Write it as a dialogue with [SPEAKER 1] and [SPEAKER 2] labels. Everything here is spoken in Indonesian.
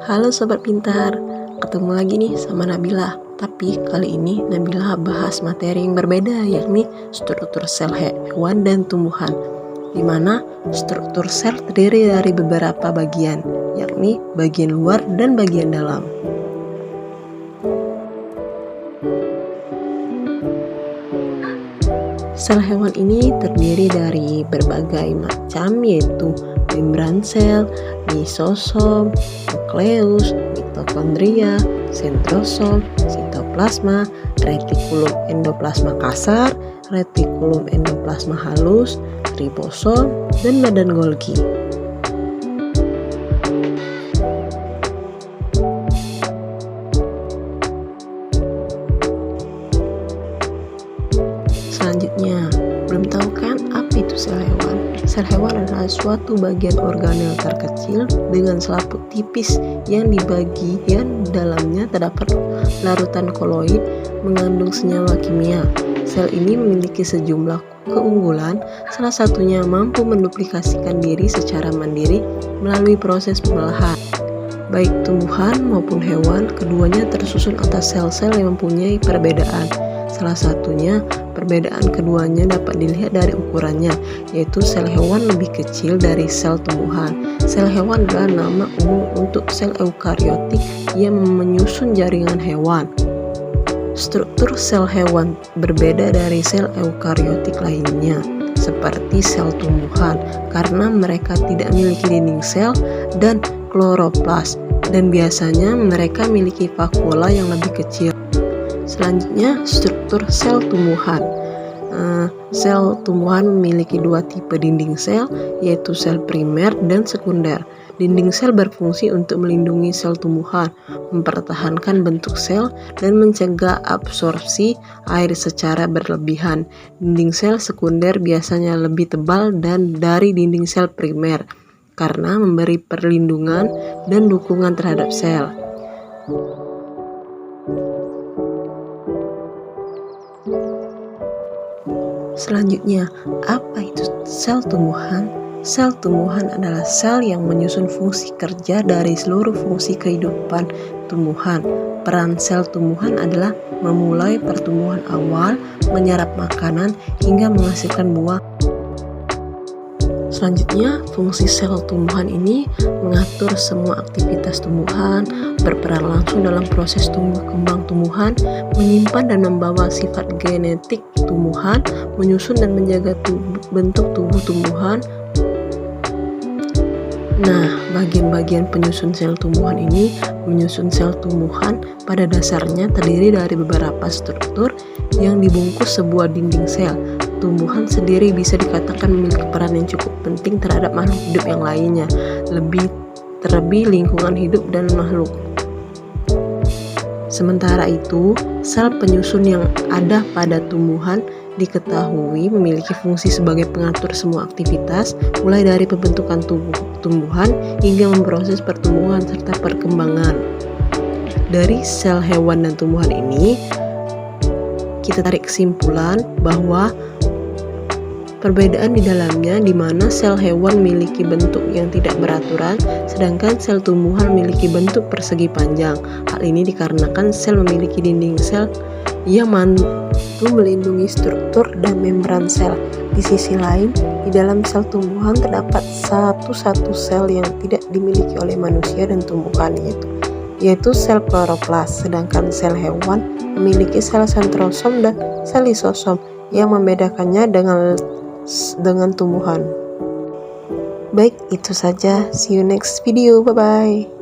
[SPEAKER 1] Halo Sobat Pintar, ketemu lagi nih sama Nabila. Tapi kali ini Nabila bahas materi yang berbeda, yakni struktur sel hewan dan tumbuhan, di mana struktur sel terdiri dari beberapa bagian, yakni bagian luar dan bagian dalam. Sel hewan ini terdiri dari berbagai macam, yaitu membran sel, lisosom, nukleus, mitokondria, sentrosom, sitoplasma, retikulum endoplasma kasar, retikulum endoplasma halus, ribosom, dan badan Golgi. Selanjutnya, belum tahu kan apa itu sel hewan? Sel hewan adalah suatu bagian organel terkecil dengan selaput tipis yang di bagian dalamnya terdapat larutan koloid mengandung senyawa kimia. Sel ini memiliki sejumlah keunggulan, salah satunya mampu menduplikasikan diri secara mandiri melalui proses pembelahan. Baik tumbuhan maupun hewan, keduanya tersusun atas sel-sel yang mempunyai perbedaan. Salah satunya, perbedaan keduanya dapat dilihat dari ukurannya, yaitu sel hewan lebih kecil dari sel tumbuhan. Sel hewan adalah nama umum untuk sel eukariotik yang menyusun jaringan hewan. Struktur sel hewan berbeda dari sel eukariotik lainnya, seperti sel tumbuhan, karena mereka tidak memiliki dinding sel dan kloroplas, dan biasanya mereka memiliki vakuola yang lebih kecil. Selanjutnya, struktur sel tumbuhan. Sel tumbuhan memiliki dua tipe dinding sel, yaitu sel primer dan sekunder. Dinding sel berfungsi untuk melindungi sel tumbuhan, mempertahankan bentuk sel, dan mencegah absorpsi air secara berlebihan. Dinding sel sekunder biasanya lebih tebal dari dinding sel primer, karena memberi perlindungan dan dukungan terhadap sel. Selanjutnya, apa itu sel tumbuhan? Sel tumbuhan adalah sel yang menyusun fungsi kerja dari seluruh fungsi kehidupan tumbuhan. Peran sel tumbuhan adalah memulai pertumbuhan awal, menyerap makanan, hingga menghasilkan buah. Selanjutnya, fungsi sel tumbuhan ini mengatur semua aktivitas tumbuhan, berperan langsung dalam proses tumbuh kembang tumbuhan, menyimpan dan membawa sifat genetik tumbuhan, menyusun dan menjaga bentuk tubuh tumbuhan. Nah, bagian-bagian penyusun sel tumbuhan ini menyusun sel tumbuhan pada dasarnya terdiri dari beberapa struktur yang dibungkus sebuah dinding sel. Tumbuhan sendiri bisa dikatakan memiliki peran yang cukup penting terhadap makhluk hidup yang lainnya, terlebih lingkungan hidup dan makhluk. Sementara itu, sel penyusun yang ada pada tumbuhan diketahui memiliki fungsi sebagai pengatur semua aktivitas, mulai dari pembentukan tumbuhan hingga memproses pertumbuhan serta perkembangan. Dari sel hewan dan tumbuhan ini, kita tarik kesimpulan bahwa perbedaan di dalamnya, di mana sel hewan memiliki bentuk yang tidak beraturan, sedangkan sel tumbuhan memiliki bentuk persegi panjang. Hal ini dikarenakan sel memiliki dinding sel yang mampu melindungi struktur dan membran sel. Di sisi lain, di dalam sel tumbuhan terdapat satu sel yang tidak dimiliki oleh manusia dan tumbuhan, yaitu sel kloroplas, sedangkan sel hewan memiliki sel sentrosom dan sel lisosom yang membedakannya dengan tumbuhan. Baik, itu saja. See you next video. Bye-bye.